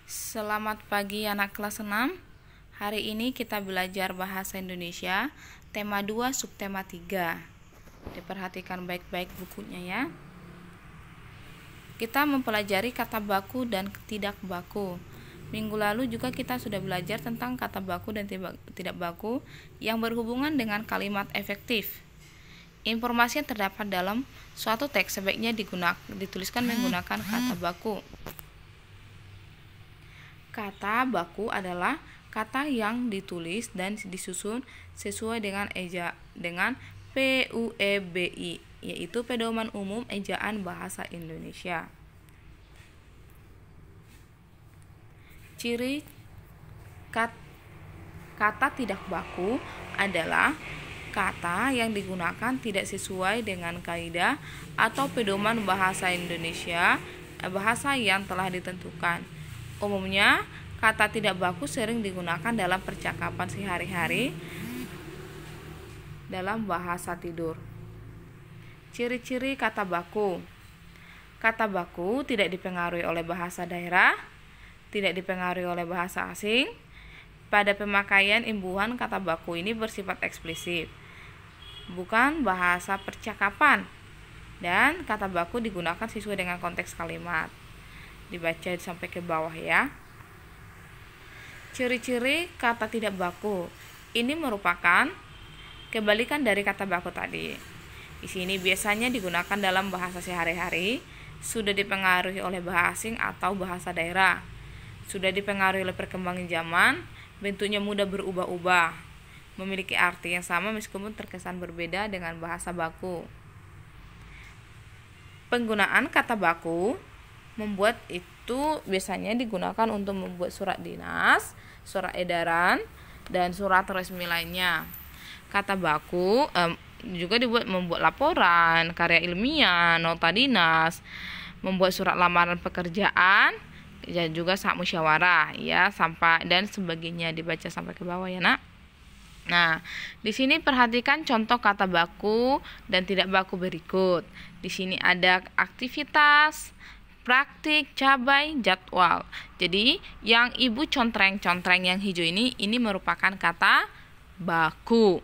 Selamat pagi anak kelas 6. Hari ini kita belajar bahasa Indonesia tema 2 subtema 3. Diperhatikan baik-baik bukunya ya. Kita mempelajari kata baku dan tidak baku. Minggu lalu juga kita sudah belajar tentang kata baku dan tidak baku yang berhubungan dengan kalimat efektif. Informasi yang terdapat dalam suatu teks sebaiknya dituliskan menggunakan kata baku. Kata baku adalah kata yang ditulis dan disusun sesuai dengan PUEBI, yaitu pedoman umum ejaan bahasa Indonesia. Ciri kata tidak baku adalah kata yang digunakan tidak sesuai dengan kaidah atau pedoman bahasa Indonesia, bahasa yang telah ditentukan. Umumnya, kata tidak baku sering digunakan dalam percakapan sehari-hari dalam bahasa tidur. Ciri-ciri kata baku. Kata baku tidak dipengaruhi oleh bahasa daerah, tidak dipengaruhi oleh bahasa asing. Pada pemakaian imbuhan kata baku ini bersifat eksplisit, bukan bahasa percakapan, dan kata baku digunakan sesuai dengan konteks kalimat. Dibaca sampai ke bawah ya. Ciri-ciri kata tidak baku. Ini merupakan kebalikan dari kata baku tadi. Di sini biasanya digunakan dalam bahasa sehari-hari, sudah dipengaruhi oleh bahasa asing atau bahasa daerah, sudah dipengaruhi oleh perkembangan zaman, bentuknya mudah berubah-ubah, memiliki arti yang sama meskipun terkesan berbeda dengan bahasa baku. Penggunaan kata baku membuat itu biasanya digunakan untuk membuat surat dinas, surat edaran, dan surat resmi lainnya. Kata baku juga membuat laporan, karya ilmiah, nota dinas, membuat surat lamaran pekerjaan, dan juga saat musyawarah ya, sampai dan sebagainya. Dibaca sampai ke bawah ya nak. Nah, di sini perhatikan contoh kata baku dan tidak baku berikut. Di sini ada aktivitas, praktik, cabai, jadwal. Jadi yang ibu contreng yang hijau ini merupakan kata baku.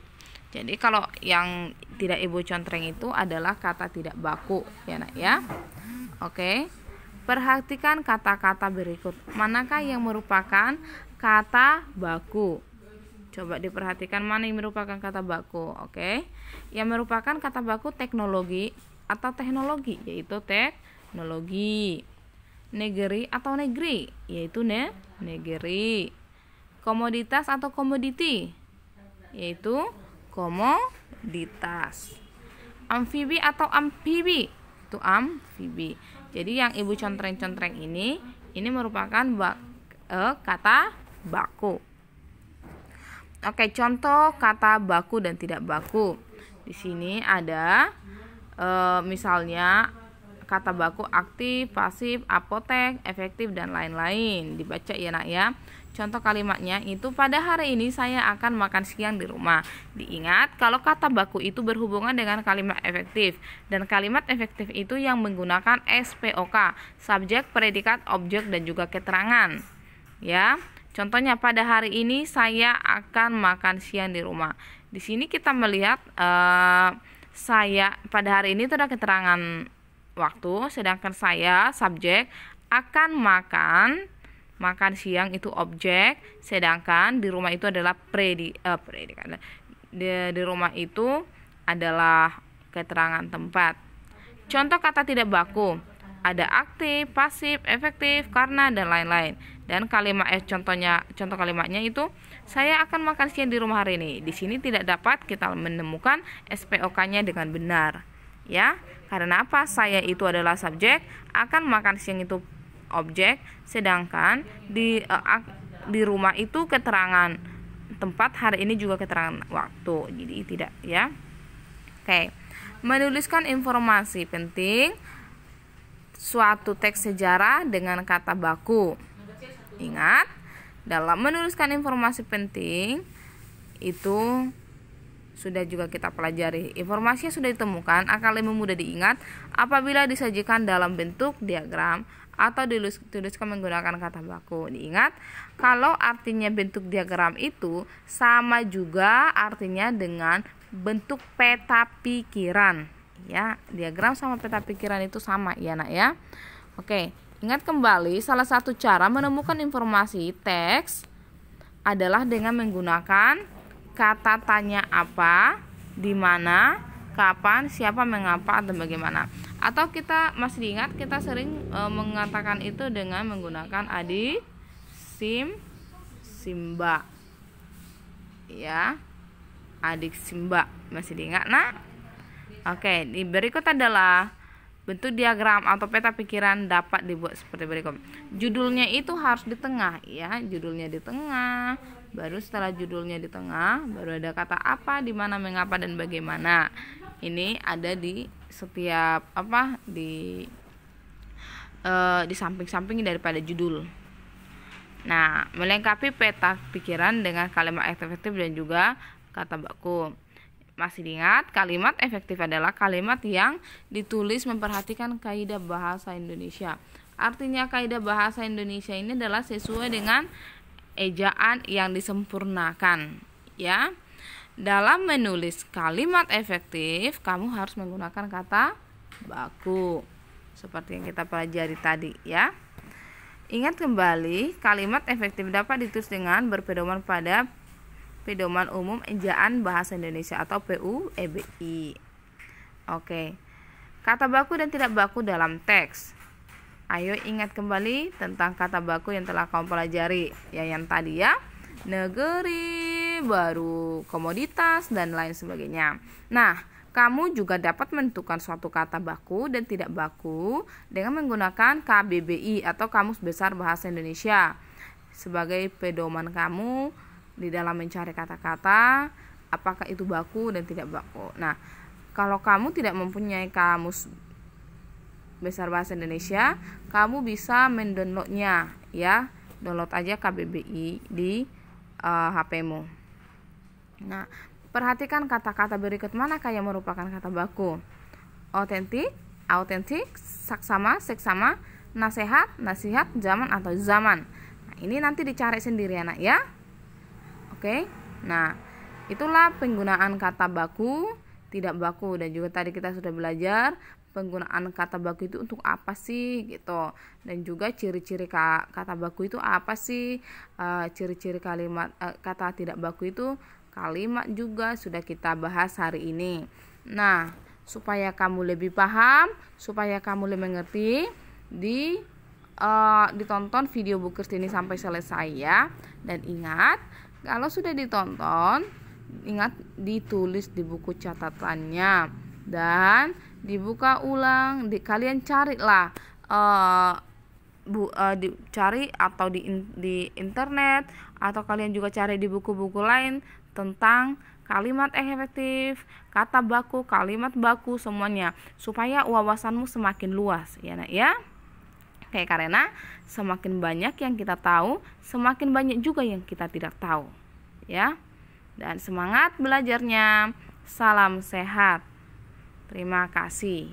Jadi kalau yang tidak ibu contreng itu adalah kata tidak baku ya nak ya. Oke. Perhatikan kata-kata berikut. Manakah yang merupakan kata baku? Coba diperhatikan mana yang merupakan kata baku. Oke. Yang merupakan kata baku teknologi atau teknologi, yaitu teknologi. Negeri atau negeri, yaitu negeri. Komoditas atau komoditi, yaitu komoditas. Amfibi atau amfibi, itu amfibi. Jadi yang ibu contreng-contreng ini merupakan kata baku. Oke, contoh kata baku dan tidak baku. Di sini ada misalnya kata baku aktif, pasif, apotek, efektif, dan lain-lain. Dibaca ya nak ya. Contoh kalimatnya itu, pada hari ini saya akan makan siang di rumah. Diingat kalau kata baku itu berhubungan dengan kalimat efektif, dan kalimat efektif itu yang menggunakan SPOK, subjek, predikat, objek, dan juga keterangan. Ya. Contohnya, pada hari ini saya akan makan siang di rumah. Di sini kita melihat saya pada hari ini itu ada keterangan waktu, sedangkan saya subjek, akan makan siang itu objek, sedangkan di rumah itu adalah predikat. Di rumah itu adalah keterangan tempat. Contoh kata tidak baku ada aktif, pasif, efektif, karena, dan lain-lain. Dan kalimat contoh kalimatnya itu, saya akan makan siang di rumah hari ini. Di sini tidak dapat kita menemukan SPOK-nya dengan benar. Ya, karena apa? Saya itu adalah subjek, akan makan siang itu objek, sedangkan di rumah itu keterangan tempat, hari ini juga keterangan waktu. Jadi tidak ya. Oke. Menuliskan informasi penting suatu teks sejarah dengan kata baku. Ingat, dalam menuliskan informasi penting itu sudah juga kita pelajari. Informasi yang sudah ditemukan akan lebih mudah diingat apabila disajikan dalam bentuk diagram atau dituliskan menggunakan kata baku. Diingat, kalau artinya bentuk diagram itu sama juga artinya dengan bentuk peta pikiran. Ya, diagram sama peta pikiran itu sama ya nak ya. Oke, ingat kembali salah satu cara menemukan informasi teks adalah dengan menggunakan kata tanya apa, di mana, kapan, siapa, mengapa, atau bagaimana. Atau kita masih diingat kita sering mengatakan itu dengan menggunakan adik, simba. Ya. Adik simba. Masih diingat, nak? Oke, di berikut adalah bentuk diagram atau peta pikiran dapat dibuat seperti berikut. Judulnya itu harus di tengah ya, judulnya di tengah. Baru setelah judulnya di tengah, baru ada kata apa, di mana, mengapa, dan bagaimana. Ini ada di setiap di samping-samping daripada judul. Nah, melengkapi peta pikiran dengan kalimat efektif dan juga kata baku. Masih diingat, kalimat efektif adalah kalimat yang ditulis memperhatikan kaidah bahasa Indonesia. Artinya kaidah bahasa Indonesia ini adalah sesuai dengan ejaan yang disempurnakan, ya. Dalam menulis kalimat efektif, kamu harus menggunakan kata baku seperti yang kita pelajari tadi, ya. Ingat kembali, kalimat efektif dapat ditulis dengan berpedoman pada Pedoman Umum Ejaan Bahasa Indonesia atau PUEBI. Oke. Kata baku dan tidak baku dalam teks. Ayo ingat kembali tentang kata baku yang telah kamu pelajari, ya yang tadi ya. Negeri, baru komoditas, dan lain sebagainya. Nah, kamu juga dapat menentukan suatu kata baku dan tidak baku dengan menggunakan KBBI atau Kamus Besar Bahasa Indonesia sebagai pedoman kamu di dalam mencari kata-kata apakah itu baku dan tidak baku. Nah, kalau kamu tidak mempunyai Kamus Besar Bahasa Indonesia, kamu bisa mendownloadnya ya. Download aja KBBI di HP-mu. Nah, perhatikan kata-kata berikut manakah yang merupakan kata baku. Autentik, saksama, seksama, nasihat, zaman atau zaman. Nah, ini nanti dicari sendiri anak ya. Oke. Nah, itulah penggunaan kata baku, tidak baku, dan juga tadi kita sudah belajar penggunaan kata baku itu untuk apa sih gitu, dan juga ciri-ciri kata baku itu apa sih, ciri-ciri kalimat kata tidak baku itu kalimat juga sudah kita bahas hari ini. Nah, supaya kamu lebih paham, supaya kamu lebih mengerti, ditonton video Bu Kirstini sampai selesai ya. Dan ingat, kalau sudah ditonton, ingat ditulis di buku catatannya dan dibuka ulang. Kalian carilah dicari atau di internet, atau kalian juga cari di buku-buku lain tentang kalimat efektif, kata baku, kalimat baku, semuanya, supaya wawasanmu semakin luas ya nak ya. Oke, karena semakin banyak yang kita tahu, semakin banyak juga yang kita tidak tahu ya. Dan semangat belajarnya. Salam sehat. Terima kasih.